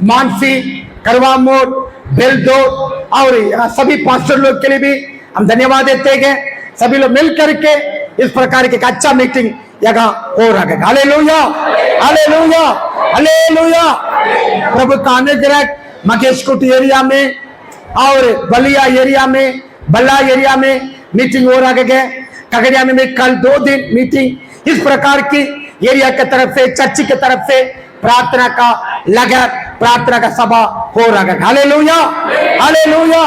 मानसी, करवा मोड़, बेलदो और सभी पास्टर लोग के लिए भी हम धन्यवाद देते हैं। सभी लोग मिल करके इस प्रकार की एक अच्छा मीटिंग यहाँ हो रहा है। Hallelujah, hallelujah, hallelujah. प्रभु का अनुग्रह मकेश कुटी एरिया में और बलिया एरिया में, बल्ला एरिया में मीटिंग हो रहा है। कगड़िया में कल 2 दिन मीटिंग इस प्रकार की एरिया की तरफ से, चर्च की तरफ से प्रार्थना का लगा, प्रार्थना का सभा हो रहा है। Hallelujah, hallelujah.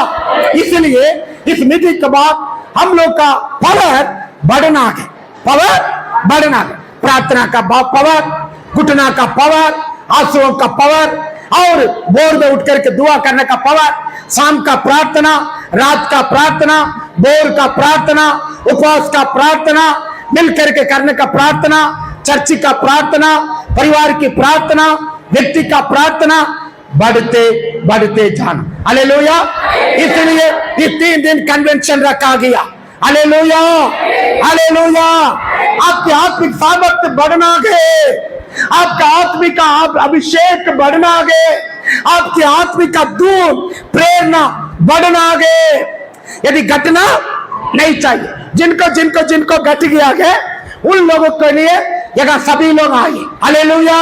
इसलिए इस मीटिंग के बाद हम लोग का पावर बढ़ना है, पावर बढ़ना है। प्रार्थना का पावर, घुटना का पावर, आंसुओं का पावर और भोर में उठ करके दुआ करने का पावर, शाम का प्रार्थना, रात का प्रार्थना, भोर का प्रार्थना, उपवास का प्रार्थना, मिल करके करने का प्रार्थना, चर्च का प्रार्थना, परिवार की प्रार्थना, व्यक्ति का प्रार्थना बढ़ते बढ़ते जाना। हालेलुया। इसलिए ये 3 दिन कन्वेंशन रखा गया। Hallelujah, hallelujah. आपके आत्मिक सामर्थ्य बढ़ना गए, आपका आत्मिक अभिषेक बढ़ना गए, आपकी आत्मिक दूत प्रेरणा बढ़ना गए। यदि घटना नहीं चाहिए, जिनको जिनको जिनको घट गया है उन लोगों के लिए यहाँ सभी लोग आए। हालेलुया।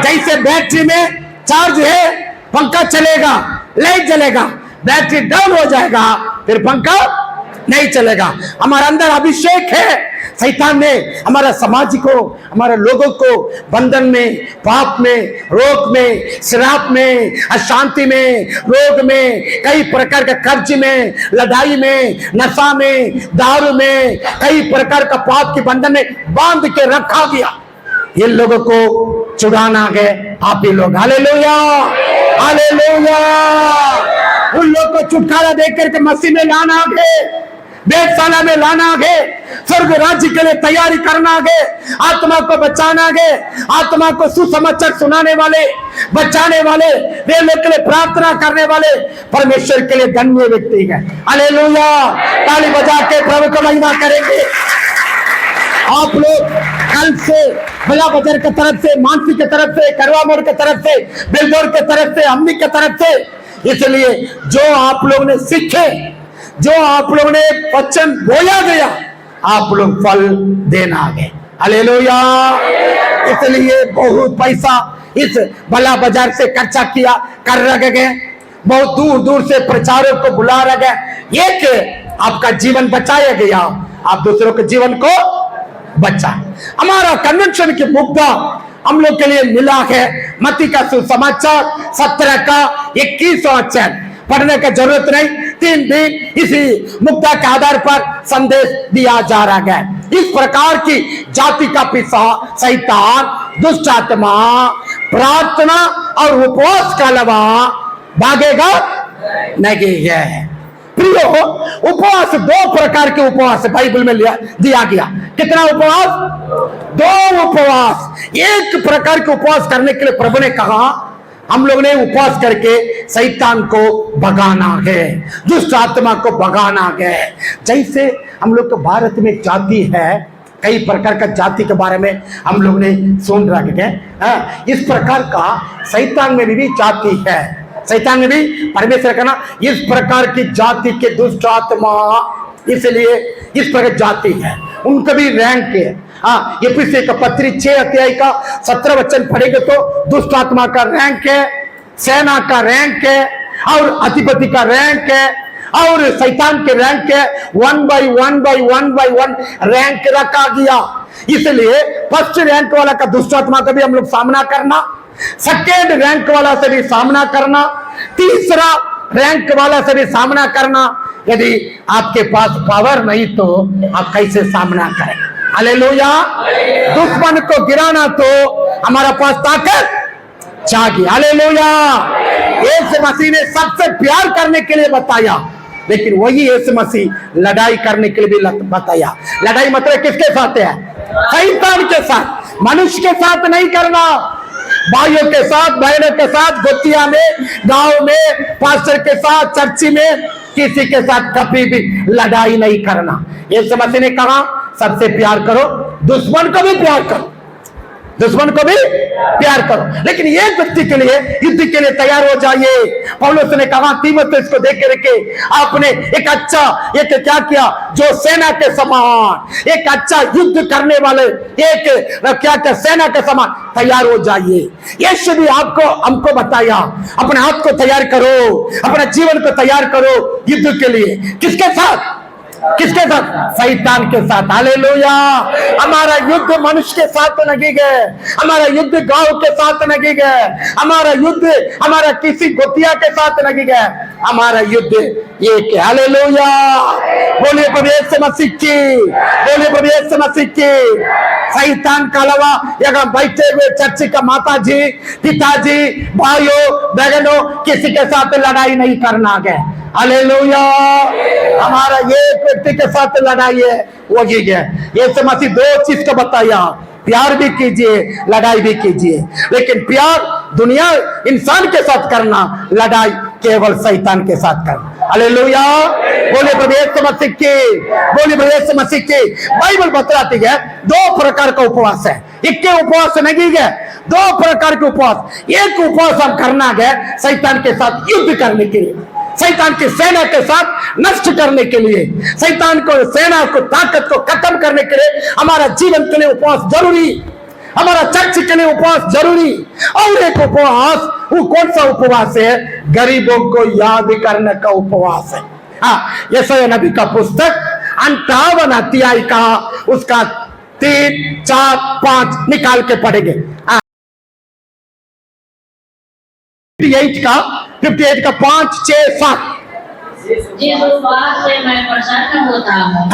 जैसे बैटरी में चार्ज है, पंखा चलेगा, लाइट जलेगा, बैटरी डाउन हो जाएगा फिर पंखा नहीं चलेगा। हमारे अंदर अभिषेक है। शैतान ने हमारा समाज को, हमारे लोगों को बंधन में, पाप में, रोग में, श्राप में, अशांति में, रोग में, कई प्रकार के कर्ज में, लड़ाई में, नशा में, दारू में, कई प्रकार का पाप के बंधन में बांध के रखा गया। इन लोगों को छुड़ाना है आप ही लोग। Hallelujah, hallelujah. उन लोग को छुटकारा देकर के मसीह में लाना है, वेधशाला में लाना है, स्वर्ग राज्य के लिए तैयारी करना है, आत्मा को बचाना है, आत्मा को सुसमाचार सुनाने वाले, बचाने वाले, वे लोग के लिए प्रार्थना करने वाले परमेश्वर के लिए धन्य व्यक्ति है। हालेलुया। ताली बजा के प्रभु को महिमा करेंगे। आप लोग कल से बला बाजार की तरफ से, मानसी की तरफ से, करवा मोड़ की तरफ से, बेलदौर की तरफ से, हमनी की तरफ से, इसलिए जो आप लोग ने सीखे, जो आप लोगों ने वचन बोया गया, आप लोग फल देना है। हालेलुया। इसलिए बहुत पैसा इस बला बाजार से खर्चा किया कर रखे गए, बहुत दूर दूर से प्रचारक को बुला रहे गए। एक आपका जीवन बचाया गया, आप दूसरों के जीवन को बचा। हमारा कन्वेंशन की मुद्दा हम लोग के लिए मिला है मत्ती का सुसमाचार 17 का 21वां अध्याय। पढ़ने की जरूरत नहीं, 3 दिन इसी मुद्दा के आधार पर संदेश दिया जा रहा है। इस प्रकार की जाति का पिता शैतान, दुष्ट आत्मा प्रार्थना और उपवास का अलावा भागेगा नहीं है। प्रियो, उपवास 2 प्रकार के उपवास बाइबल में दिया गया। कितना उपवास? 2 उपवास। एक प्रकार के उपवास करने के लिए प्रभु ने कहा हम लोग ने उपवास करके शैतान को भगाना है, दुष्ट आत्मा को भगाना है। जैसे हम लोग तो भारत में जाति है, कई प्रकार का जाति के बारे में हम लोग ने सुन रखे हैं। इस प्रकार का शैतान में भी जाति है, शैतान में भी परमेश्वर का ना इस प्रकार की जाति के दुष्ट आत्मा, इसलिए इस प्रकार जाति है, उनका भी रैंक है। हाँ, एफिसी का पत्री 6 अध्याय का 17 वचन पढ़ेंगे तो दुष्ट आत्मा का रैंक है, सेना का रैंक है और अधिपति का रैंक है और शैतान के रैंक है। 1 by 1 रैंक रखा गया। इसलिए फर्स्ट रैंक वाला का दुष्ट आत्मा का भी हम लोग सामना करना, सेकेंड रैंक वाला से भी सामना करना, तीसरा रैंक वाला से भी सामना करना। यदि आपके पास पावर नहीं तो आप कैसे सामना करें? हालेलुया। दुश्मन को गिराना तो हमारा पास ताकत चाहिए। हालेलुया। यीशु मसीह ने सबसे प्यार करने के लिए बताया, लेकिन वही यीशु मसीह लड़ाई करने के लिए भी बताया। लड़ाई मतलब किसके साथ है? शैतान के साथ, मनुष्य के साथ नहीं करना। भाइयों के साथ, बहनों के साथ, गोतिया में, गांव में, पास्टर के साथ, चर्ची में, किसी के साथ कभी भी लड़ाई नहीं करना। यीशु मसीह ने कहा सबसे प्यार करो, दुश्मन को भी प्यार करो। दुश्मन को भी प्यार करो। लेकिन एक व्यक्ति के लिए युद्ध के लिए तैयार हो जाइए। पौलुस ने कहा तीमुथियुस को देख करके आपने एक अच्छा एक क्या किया, जो सेना के समान एक अच्छा युद्ध करने वाले एक क्या क्या सेना के समान तैयार हो जाइए। यीशु भी आपको हमको बताया अपने हाथ को तैयार करो, अपने जीवन को तैयार करो युद्ध के लिए। किसके साथ? किसके साथ? शैतान के साथ। हालेलुया। हमारा युद्ध मनुष्य के साथ नहीं गए, हमारा युद्ध गांव के साथ नहीं गए, हमारा युद्ध हमारा किसी गोतिया के साथ नहीं गए, हमारा युद्ध एक। हालेलुया। बोलिए प्रभु यीशु मसीह की, बोलिए प्रभु यीशु मसीह की। शैतान का अलावा यहाँ बैठे हुए चर्च का माता जी, पिताजी, भाइयों, बहनों, किसी के साथ लड़ाई नहीं करना है। हालेलुया। हमारा एक व्यक्ति के साथ लड़ाई है, वो ये है। यीशु मसीह दो चीज को बताया, प्यार भी कीजिए, लड़ाई भी कीजिए। लेकिन प्यार दुनिया इंसान के साथ करना, लड़ाई केवल शैतान के साथ करना। हालेलुया। बोलिए प्रभु यीशु मसीह की, बोलिए प्रभु यीशु मसीह की। बाइबल बतलाती है दो प्रकार का उपवास है, एक के उपवास नहीं है, दो प्रकार के उपवास। एक उपवास हम करना है शैतान के साथ युद्ध करने के लिए, शैतान की सेना के साथ नष्ट करने के लिए, शैतान को सेना को ताकत को खत्म करने के लिए हमारा जीवन के लिए उपवास जरूरी, हमारा चर्च के लिए उपवास जरूरी। और एक उपवास, वो कौन सा उपवास है? गरीबों को याद करने का उपवास है। हाँ, यशायाह नबी का पुस्तक 58 अध्याय का उसका 3, 4, 5 निकाल के पढ़ेंगे। 58 का 5, 6, 7। जिस उपवास से मैं प्रसन्न होता हूँ,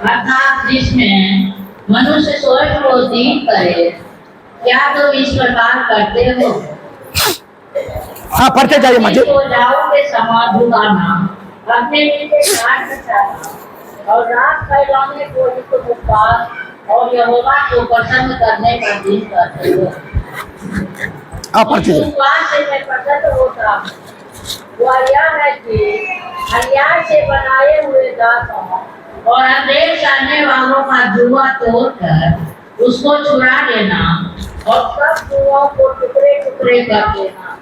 अर्थात जिसमें मनुष्य स्वर्ग को दीन करे, क्या तुम इस प्रकार करते हो? हाँ, पढ़ते जाइए मजे। तो जाओ के समान झुकाना, अपने नीचे घाट बिछाना और रात फैलाने को तुम उपवास और यहोवा को प्रसन्न करने का दिन करते हो। उपवास से मैं प्रसन्न होता हूँ, वह यह है कि अन्याय से बनाए हुए दासों और अंधेर करने वालों का जुआ तोड़कर उसको छुड़ा लेना और सब जुओं को टुकड़े टुकड़े कर देना।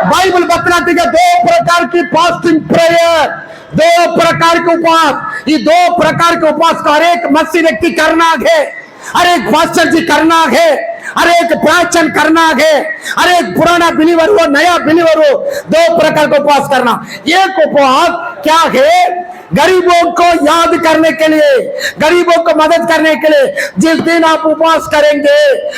बाइबल बतलाती है दो प्रकार की फास्टिंग प्रेयर, दो प्रकार के उपवास। ये दो प्रकार के उपवास का हर एक मसीह व्यक्ति करना है, हर एक पास्टर जी करना है, हर एक प्राचन करना है, हर एक पुराना बिलीवर हो, नया बिलीवर हो, दो प्रकार का उपवास करना। एक उपवास क्या है? गरीबों को याद करने के लिए, गरीबों को मदद करने के लिए। जिस दिन आप उपवास करेंगे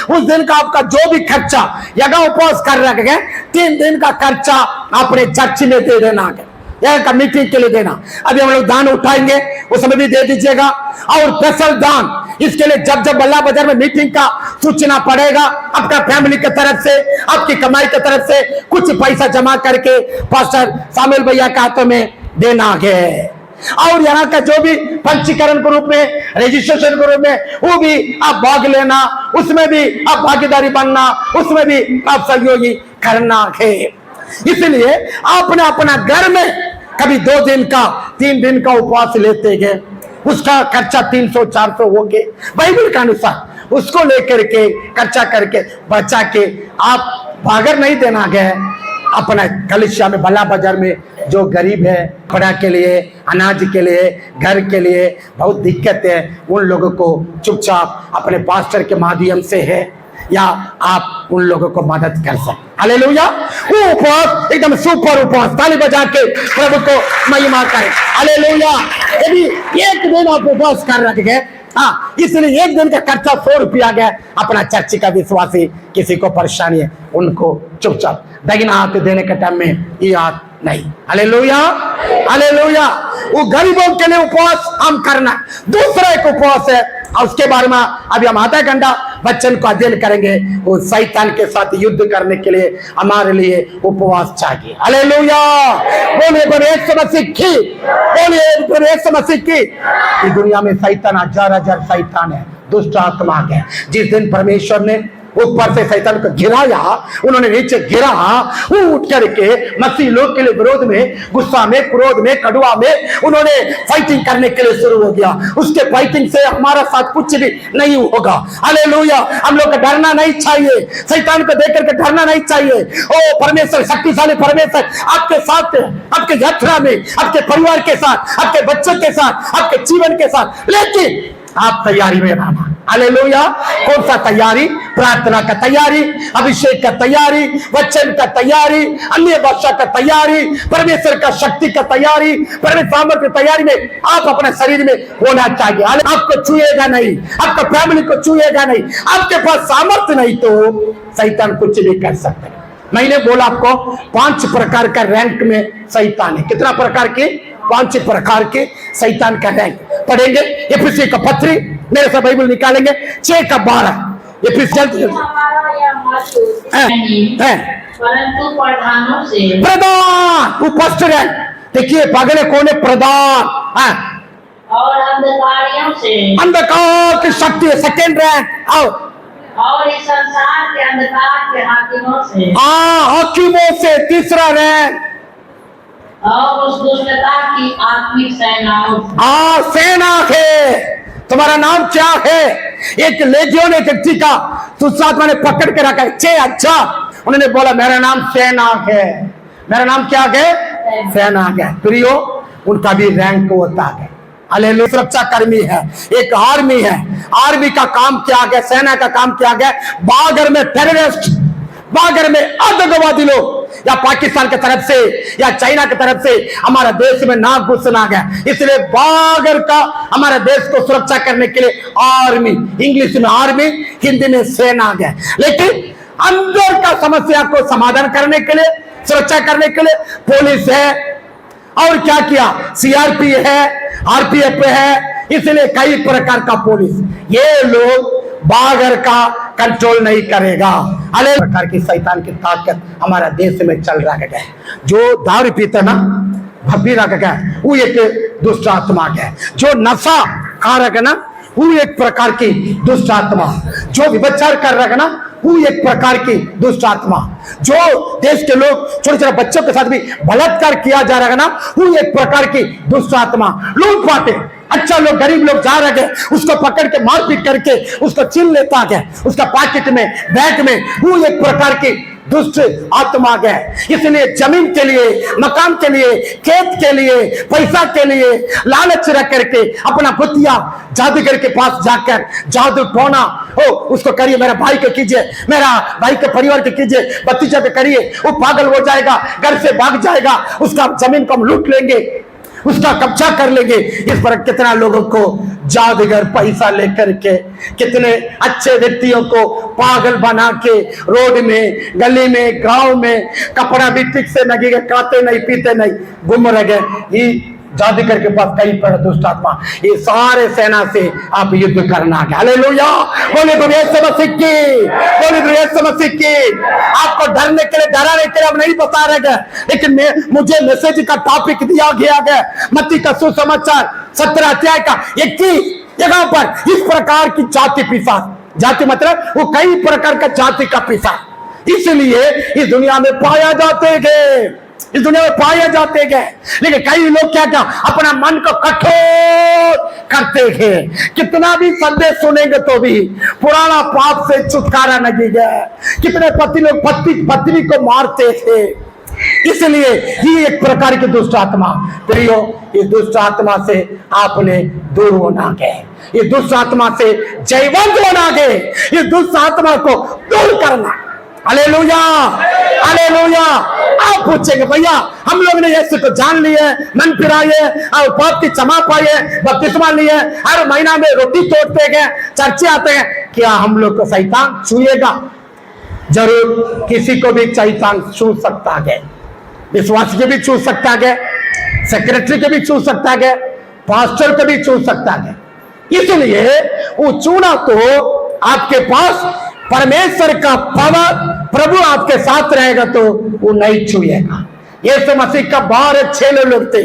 उस दिन का आपका जो भी खर्चा, यहाँ उपवास कर रहे हैं 3 दिन का खर्चा अपने चर्च में दे देना है, यहाँ का मीटिंग के लिए देना। अभी हम लोग दान उठाएंगे, उस समय भी दे दीजिएगा। और स्पेशल दान इसके लिए जब जब बल्ला बाजार में मीटिंग का सूचना पड़ेगा, आपका फैमिली की तरफ से, आपकी कमाई की तरफ से कुछ पैसा जमा करके पास्टर सामुएल भैया के हाथों में देना है। और यहाँ का जो भी पंजीकरण के रूप में, रजिस्ट्रेशन के रूप में, वो भी आप भाग लेना, उसमें भी आप भागीदारी बनना, उसमें भी आप सहयोगी करना है। इसलिए आपने अपना घर में कभी 2 दिन का 3 दिन का उपवास लेते हैं, उसका खर्चा 300-400 हो गए बाइबल के अनुसार, उसको लेकर के खर्चा करके बचा के आप भागर नहीं देना गए अपना कलिसिया में, बल्ला बाजार में जो गरीब है, कपड़ा के लिए, अनाज के लिए, घर के लिए बहुत दिक्कत है, उन लोगों को चुपचाप अपने पास्टर के माध्यम से है या आप उन लोगों को मदद कर सकते। हालेलुया। वो उपवास एकदम सुपर उपवास, ताली बजा के प्रभु को महिमा करें। हालेलुया। यदि एक दिन आप उपवास कर रखे हैं, हाँ, इसलिए एक दिन का खर्चा 100 रुपया गया, अपना चर्च का विश्वासी किसी को परेशानी है उनको चुपचाप दाहिना हाथ देने के टाइम में ये हाथ नहीं। Hallelujah, hallelujah. वो गरीबों के लिए उपवास हम करना। दूसरा एक उपवास है, और उसके बारे में अभी हम आधा घंटा बच्चन को अध्ययन करेंगे। वो शैतान के साथ युद्ध करने के लिए हमारे लिए उपवास चाहिए। हालेलुया। बोलिए प्रभु यीशु मसीह की, बोलिए प्रभु यीशु मसीह की। इस दुनिया में शैतान हजार शैतान है, दुष्ट आत्मा है। जिस दिन परमेश्वर ने ऊपर से शैतान को गिराया, उन्होंने नीचे गिरा, वो उठ करके मसीह लोग के लिए विरोध में, गुस्सा में, क्रोध में, कड़वा में उन्होंने फाइटिंग करने के लिए शुरू हो गया। उसके फाइटिंग से हमारा साथ कुछ भी नहीं होगा। हालेलुया। हम लोग को डरना नहीं चाहिए, शैतान को देख करके डरना नहीं चाहिए। ओ परमेश्वर, शक्तिशाली परमेश्वर आपके साथ है, आपके यात्रा में, आपके परिवार के साथ, आपके बच्चों के साथ, आपके जीवन के साथ, लेकिन आप तैयारी में रहना। हालेलुया। कौन सा तैयारी? प्रार्थना का तैयारी, अभिषेक का तैयारी, वचन का तैयारी, अन्य भाषा का तैयारी, परमेश्वर का शक्ति का तैयारी, परमेश्वर सामर्थ्य की तैयारी में आप अपने शरीर में होना चाहिए। आपको छुएगा नहीं, आपका फैमिली को छुएगा नहीं। आपके पास सामर्थ्य नहीं तो शैतान कुछ भी कर सकता है। मैंने बोला आपको 5 प्रकार का रैंक में शैतान है। कितना प्रकार के? 5 प्रकार के शैतान का रैंक पढ़ेंगे। एफिसी का पत्री, मेरे से बाइबल निकालेंगे, 6 का 12। एफिसी जल्दी हमारा यह मत है, परंतु प्रधानों से प्रधान, वो फर्स्ट रैंक। देखिए पगले कौन है? प्रधान। और अंधकारियों से, अंधकार की शक्ति है, सेकेंड रैंक। और इस संसार के अंधकार के हाकिमों से, हाकिमों से तीसरा रैंक। और उस दुष्टता की आत्मिक सेनाओं, सेना है। तुम्हारा नाम क्या है? एक लेगियोन एक व्यक्ति का दुष्टात्मा ने पकड़ के रखा है। 6 अच्छा, उन्होंने बोला मेरा नाम सेना है। मेरा नाम क्या है? सेना है। प्रियो, उनका भी रैंक होता है। हालेलुया। सुरक्षा कर्मी है, एक आर्मी है। आर्मी का काम क्या है? सेना का काम क्या है? बागर में टेररिस्ट, बागर में आतंकवादी लोग या पाकिस्तान की तरफ से या चाइना की तरफ से हमारा देश में ना घुसना गया, इसलिए बागर का हमारा देश को सुरक्षा करने के लिए आर्मी, इंग्लिश में आर्मी, हिंदी में सेना गया। लेकिन अंदर का समस्या को समाधान करने के लिए, सुरक्षा करने के लिए पुलिस है। और क्या किया? सीआरपी है, आरपीएफ है, इसलिए कई प्रकार का पुलिस। ये लोग बागर का कंट्रोल नहीं करेगा। अलग प्रकार की शैतान की ताकत हमारा देश में चल रहा है। जो दारू पीते ना, भब्बी रखा है, वो एक दुष्ट आत्मा है। जो नशा खा रहा है ना, वो एक प्रकार की दुष्ट आत्मा। जो विभचार कर रहा है ना, वो एक प्रकार की दुष्ट आत्मा। जो देश के लोग छोटे छोटे बच्चों के साथ भी बलात्कार किया जा रहा है ना, वो एक प्रकार की दुष्ट आत्मा। लूटपाटे, अच्छा लोग, गरीब लोग जा रहे हैं, उसको पकड़ के मारपीट करके उसको छीन लेता है, उसका पॉकेट में, बैग में, वो एक प्रकार की दुष्ट आत्मा है। इसलिए जमीन के लिए, मकान के लिए, खेत के लिए, पैसा के लिए लालच रख करके अपना बुतिया जादूगर के पास जाकर जादू टोना, हो उसको करिए, मेरा भाई को कीजिए, मेरा भाई के परिवार के कीजिए, भतीजा पे करिए, वो पागल हो जाएगा, घर से भाग जाएगा, उसका जमीन को हम लूट लेंगे, उसका कब्जा कर लेंगे। इस पर कितना लोगों को जादूगर पैसा लेकर के, कितने अच्छे व्यक्तियों को पागल बना के रोड में, गली में, गांव में कपड़ा भी ठीक से नहीं, खाते नहीं, पीते नहीं, गुम रह गए। ये जादूगर के पास कई पर दुष्ट आत्मा, ये सारे सेना से आप युद्ध करना है। हालेलुया। बोले प्रभु यीशु मसीह की, बोले प्रभु यीशु मसीह की। आपको डरने के लिए, डराने के लिए हम नहीं बता रहे हैं, लेकिन मुझे मैसेज का टॉपिक दिया गया है, मत्ती का सुसमाचार 17 अध्याय का 21 जगह पर इस प्रकार की जाति पिशाच, जाति मतलब वो कई प्रकार का जाति का पिशाच इसलिए इस दुनिया में पाया जाते हैं, इस दुनिया में पाए जाते हैं। लेकिन कई लोग क्या क्या अपना मन को कठोर करते हैं। कितना भी संदेश सुनेंगे तो भी पुराना पाप से छुटकारा नहीं है। कितने पति लोग पत्नी को मारते थे, इसलिए ये एक प्रकार की दुष्ट आत्मा। प्रियो, इस दुष्ट आत्मा से आपने दूर होना है, ये दुष्ट आत्मा से जयवंत होना है, इस दुष्ट आत्मा को दूर करना। Hallelujah, hallelujah. आप पूछेंगे भैया हम लोग ने यीशु को जान लिए, मन फिराए और पाप की क्षमा पाए, बपतिस्मा लिए, हर महीना में रोटी तोड़ते गए, चर्चे आते हैं, क्या हम लोग को शैतान छुएगा? जरूर, किसी को भी शैतान छू सकता है, विश्वास के भी छू सकता है, सेक्रेटरी के भी छू सकता है, पास्टर को भी छू सकता है। इसलिए वो छूना तो आपके पास परमेश्वर का पावर, प्रभु आपके साथ रहेगा तो वो नहीं छुएगा। यीशु मसीह का 12 चेले लोग थे,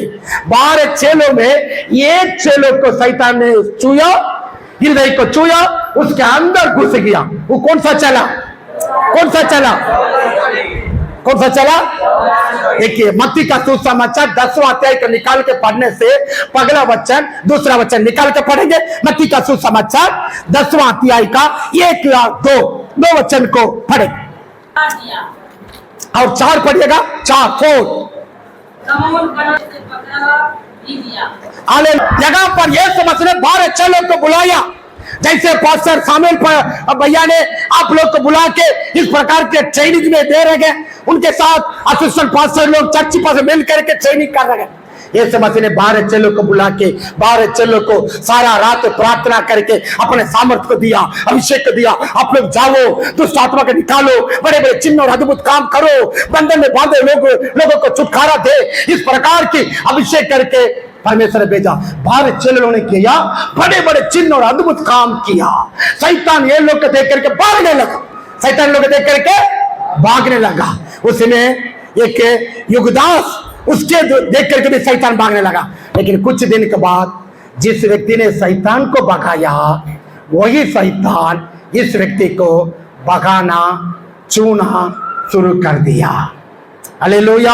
12 चेलों में एक चेलों को शैतान ने छुआ, हृदय को छुआ, उसके अंदर घुस गया। वो कौन सा चला? कौन सा चला? कौन सा चला? देखिए मत्ती का सुसमाचार 10वां अध्याय को निकाल के पढ़ने से पहला वचन दूसरा वचन निकाल के पढ़ेंगे। मत्ती का सुसमाचार 10वां अध्याय का 1 या 2 वचन को पढ़े और 4 पढ़िएगा। 4 जगह पर यीशु मसीह ने 12 चेलों को बुलाया, जैसे पास्टर सामुएल भैया ने आप लोग को बुला के इस प्रकार के ट्रेनिंग में दे रहे हैं, उनके साथ असिस्टेंट पास्टर लोग चर्च पर मिल करके ट्रेनिंग कर रहे हैं। यीशु मसीह ने 12 चेलों को बुला के 12 चेलों को सारा रात प्रार्थना करके अपने सामर्थ्य को दिया, अभिषेक को दिया। आप लोग जाओ, दुष्ट आत्मा को निकालो, बड़े बड़े चिन्ह और अद्भुत काम करो, बंधन में बांधे लोगों को छुटकारा दे। इस प्रकार की अभिषेक करके परमेश्वर ने भेजा। 12 चेलों ने किया, बड़े बड़े चिन्ह और अद्भुत काम किया। शैतान ये लोग को देख करके भागने लगा, शैतान लोग देख करके भागने लगा। उसने एक युगदास उसके देख करके भी शैतान भागने लगा। लेकिन कुछ दिन के बाद जिस व्यक्ति ने शैतान को भगाया, वही शैतान इस व्यक्ति को भगाना चूना शुरू कर दिया। Hallelujah,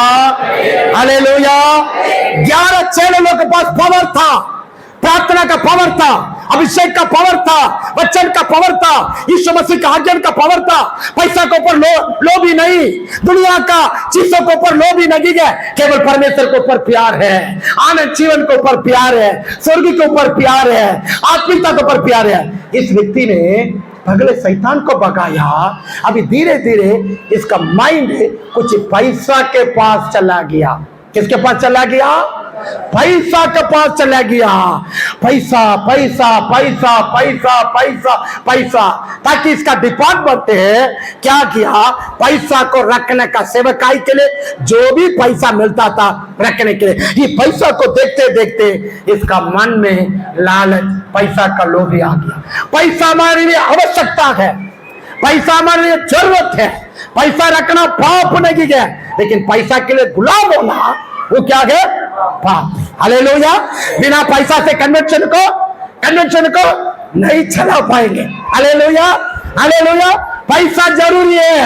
hallelujah. 11 चेलों के पास पावर था, प्रार्थना का पावर था, अभिषेक का पावर था, वचन का पावर था, यीशु मसीह का आज्ञा का पावर था। पैसा के ऊपर लोभी नहीं, दुनिया का चीजों के ऊपर लोभी नहीं है, केवल परमेश्वर के ऊपर प्यार है, आनंद जीवन के ऊपर प्यार है, स्वर्ग के ऊपर प्यार है, आत्मिकता के ऊपर प्यार है। इस व्यक्ति ने पगले शैतान को भगाया। अभी धीरे धीरे इसका माइंड कुछ पैसा के पास चला गया। किसके पास चला गया? पैसा के पास चला गया। पैसा पैसा पैसा पैसा पैसा पैसा, ताकि इसका डिपार्टमेंट है क्या किया, पैसा को रखने का, सेवकाई के लिए जो भी पैसा मिलता था रखने के लिए। ये पैसा को देखते देखते इसका मन में लालच, पैसा का लोभ आ गया। पैसा हमारे लिए आवश्यकता है, पैसा हमारे लिए जरूरत है, पैसा रखना पाप नहीं है, लेकिन पैसा के लिए गुलाम होना वो क्या है? पाप। हालेलुया। बिना पैसा से कन्वेंशन को नहीं चला पाएंगे। Hallelujah, hallelujah. पैसा जरूरी है,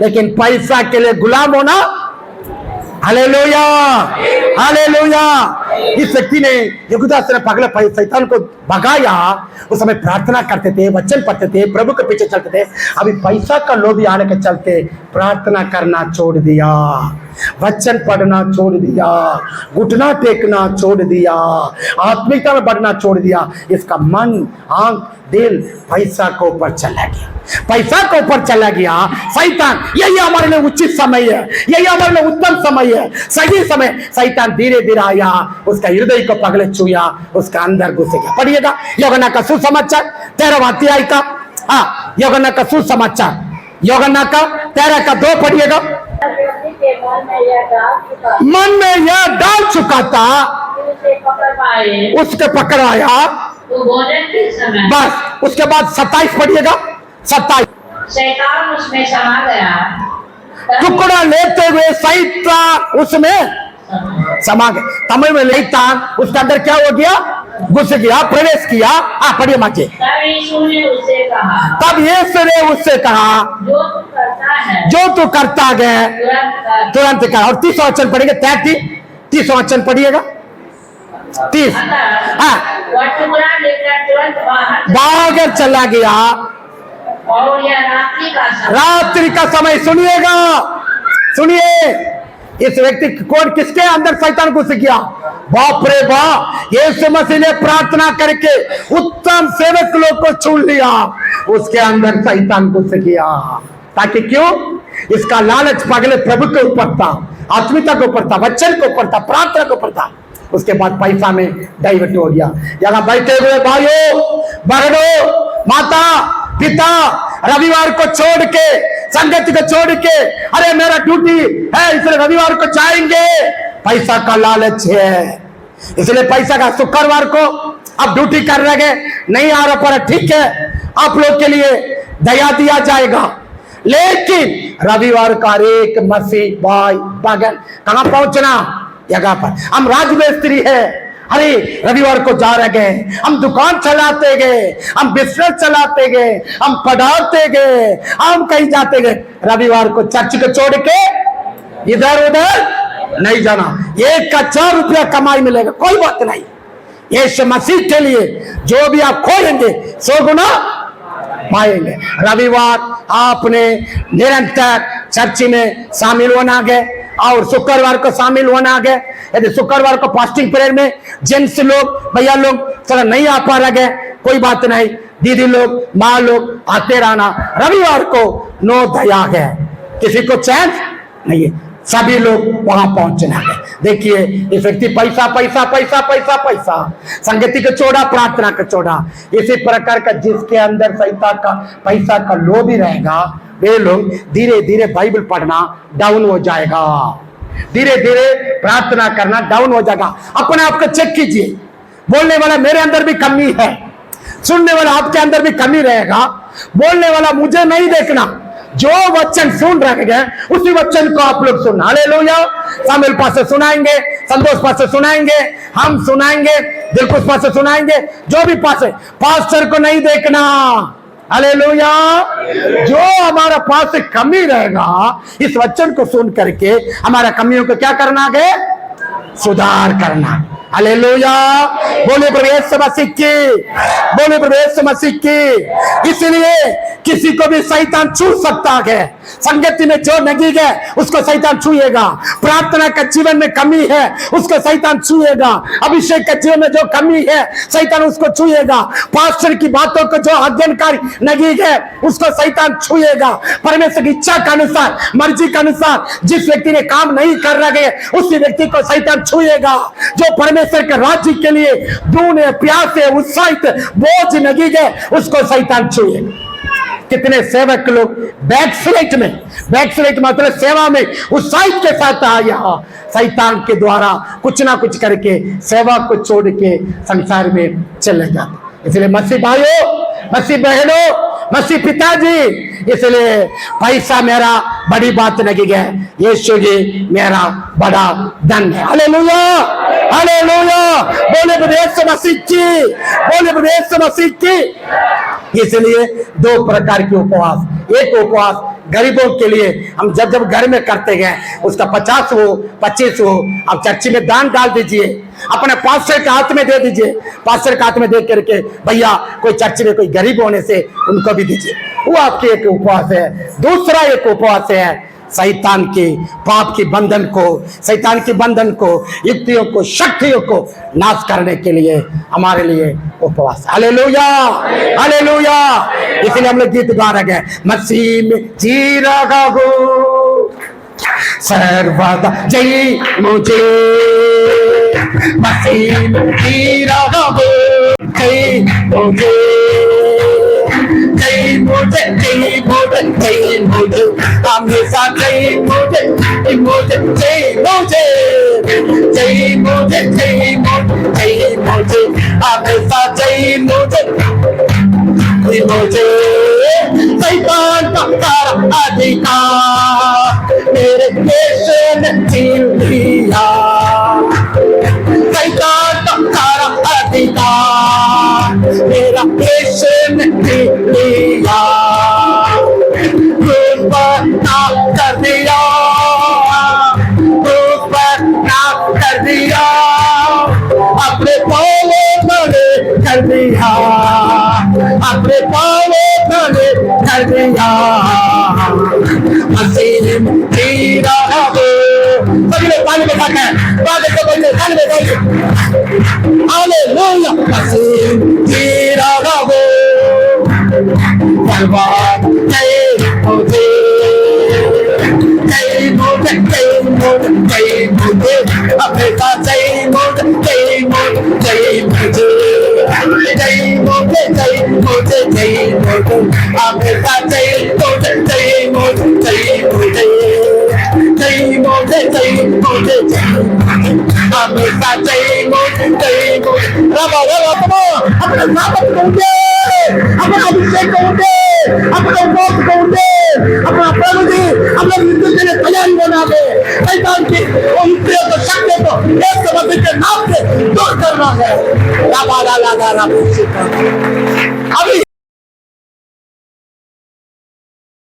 लेकिन पैसा के लिए गुलाम होना, हालेलुया, हालेलुया। इस व्यक्ति ने युगदास ने पगले शैतान को भगाया। उस समय प्रार्थना करते थे, वचन पढ़ते थे, प्रभु के पीछे चलते थे। अभी पैसा का लोभी आने के चलते प्रार्थना करना छोड़ दिया, वचन पढ़ना छोड़ दिया, घुटना टेकना छोड़ दिया, आत्मिकता में बढ़ना छोड़ दिया। इसका मन, आंख, दिल पैसा के ऊपर चला गया, पैसा के ऊपर चला गया। शैतान, यही हमारे लिए उचित समय है, यही हमारे लिए उत्तम समय है, सही समय। शैतान धीरे धीरे आया, उसका हृदय को पगले छुआ, उसका अंदर घुस गया। पढ़िएगा यूहन्ना का सुसमाचार 13वां अध्याय का, यूहन्ना का सुसमाचार, यूहन्ना का 13 का 2 पढ़िएगा। मन में यह डाल चुका था, उसके पकड़ आया, बस। उसके बाद 27 पढ़िएगा। 27, शैतान उसमें समा गया, टुकड़ा लेते हुए शैतान उसमें समा गया। तमिल में शैतान उसके अंदर क्या हो गया? घुस गया, प्रवेश किया। पढ़िए माचे। तब यीशु ने उससे कहा, जो तू करता है तुरंत कर। और 30वां वचन पढ़िएगा। 30वां वचन पढ़िएगा। 30, वह टुकड़ा लेकर तुरंत बाहर चला गया। और यह रात्रि का समय। सुनिएगा, सुनिए। इस व्यक्ति कौन, किसके अंदर शैतान घुस गया? बाप रे बाप। यीशु मसीह ने प्रार्थना करके उत्तम सेवक लोग को चुन लिया, उसके अंदर शैतान घुस गया। ताकि क्यों? इसका लालच पगले प्रभु के ऊपर था, आत्मिकता के ऊपर था, वचन के ऊपर था, प्रार्थना के ऊपर था। उसके बाद पैसा में डाइवर्ट हो गया। यहाँ बैठे हुए भाइयों, बहनों, माता, पिता, रविवार को छोड़ के, संगति को छोड़ के, अरे मेरा ड्यूटी है इसलिए रविवार को जाएंगे, पैसा का लालच है, इसलिए पैसा का शुक्रवार को अब ड्यूटी कर रहे हैं, नहीं आ रहा पर ठीक है, आप लोग के लिए दया दिया जाएगा। लेकिन रविवार का एक मसीह भाई बहन कहां पहुंचना? जगह पर हम राजमिस्त्री है, अरे रविवार को जा रहे गए, हम दुकान चलाते गए, हम बिजनेस चलाते गए, हम पढ़ाते गए, हम कहीं जाते गए, रविवार को चर्च को छोड़ के इधर उधर नहीं जाना। 1000 रुपया कमाई मिलेगा, कोई बात नहीं। यीशु मसीह के लिए जो भी आप खोलेंगे 100 गुना पाएंगे। रविवार आपने निरंतर चर्च में शामिल होना गए और शुक्रवार को शामिल होना गए। यदि शुक्रवार को फास्टिंग प्रेयर में जेंट्स लोग भैया लोग थोड़ा नहीं आ पा रहे, कोई बात नहीं, दीदी लोग माँ लोग आते रहना। रविवार को नो दया है, किसी को चैन नहीं है, सभी लोग वहां पहुंचना है। देखिए इस व्यक्ति पैसा पैसा पैसा पैसा पैसा, संगति का चौड़ा, प्रार्थना का चौड़ा, इसी प्रकार का जिसके अंदर शैतान का पैसा का लोभी रहेगा, वे लोग धीरे धीरे बाइबल पढ़ना डाउन हो जाएगा, धीरे धीरे प्रार्थना करना डाउन हो जाएगा। अपने आप को चेक कीजिए। बोलने वाला मेरे अंदर भी कमी है, सुनने वाला आपके अंदर भी कमी रहेगा। बोलने वाला मुझे नहीं देखना, जो वचन सुन रहे हैं उसी वचन को आप लोग सुनना। हालेलुया। सामुएल पास से सुनाएंगे, संतोष पास से सुनाएंगे, हम सुनाएंगे, दिलकुश पास से सुनाएंगे, जो भी पास है, पास्टर को नहीं देखना। हालेलुया। जो हमारा पास से कमी रहेगा, इस वचन को सुन करके हमारा कमियों को क्या करना है, सुधार करना। हालेलुया। बोले प्रभु यीशु मसीह की, बोले प्रभु यीशु मसीह की। इसलिए किसी को भी शैतान छू सकता है। संगति में जो नगी है उसको शैतान छुएगा। प्रार्थना का जीवन में कमी है उसको शैतान छुएगा। अभिषेक के जीवन में जो कमी है शैतान उसको छुएगा। पास्टर की बातों को जो अध्ययनकारी नगी है उसको शैतान छुएगा। परमेश्वर की इच्छा के अनुसार, मर्जी के अनुसार जिस व्यक्ति ने काम नहीं कर रहे उसी व्यक्ति को शैतान छुएगा। जो परमेश्वर के राज्य के लिए दूने प्यास से उत्साहित बोझ नगी है उसको शैतान छुएगा। कितने सेवक लोग बैकस्लाइड में, बैकस्लाइड मतलब सेवा में उत्साहित के साथ आया, शैतान के द्वारा कुछ ना कुछ करके सेवा को छोड़ के संसार में चले जाते। इसलिए मसीह भाइयों, मसीह बहनों, मसीह पिताजी, इसलिए पैसा मेरा बड़ी बात नहीं है, यीशु जी मेरा बड़ा धन है। Hallelujah, hallelujah. बोले प्रभु यीशु मसीह की, बोले प्रभु यीशु मसीह की। इसलिए 2 प्रकार के उपवास, एक उपवास गरीबों के लिए हम जब जब घर में करते गए उसका 50 हो 25 हो आप चर्च में दान डाल दीजिए, अपने पास्टर के हाथ में दे दीजिए, पास्टर के हाथ में दे करके भैया कोई चर्च में कोई गरीब होने से उनको भी दीजिए, वो आपकी एक उपवास है। दूसरा एक उपवास है शैतान के पाप की बंधन को, शैतान की बंधन को, युक्तियों को, शक्तियों को नाश करने के लिए हमारे लिए उपवास। Hallelujah, hallelujah. इसलिए हम लोग गीत गा रहे हैं, मसीह में जी रहा हो सर्वदा जय मुझे, मसीह में जी रहा हो जय मुझे, जय मुझे, जय मुझे, जय मुझे, हमेशा जय मुझे, जय मुझे, जय मुझे, जय मुझे, जय मुझे, जय मुझे, हमेशा जय मुझे, जय मुझे। शैतान का सारा अधिकार मेरे यीशु ने छीन लिया, शैतान का सारा अधिकार मेरा यीशु ने छीन लिया, क्रूस पर नाश कर दिया, क्रूस पर नाश कर दिया, अपने पाँवों तले कर दिया, अपने पाँवों तले कर दिया, मसीह में जी रहा हो। सभी लोग पानी में खाते हैं, पानी में बोलते हैं, पानी में बोलते हैं, हालेलुया। मसीह में जी रहा हो बलवान जय मुझे, जय मुझे, जय मुझे, जय मुझे, हमेशा जय मुझे, जय मुझे, जय मुझे, जय मुझे, जय मुझे, जय मुझे, हमेशा जय मुझे, जय मुझे, जय मुझे, जय मुझे, जय मुझे, जय हमेशा जय हो रबा रबा तुम अपने सामत को दे अपना अभिषेक को दे अपना उपवास को दे अपना प्रभु जी अपने मृत्यु के लिए तैयारी बना दे शैतान की उनके तो शक्ति को एक मसीह के नाम से दूर करना है रबा रबा रबा अभी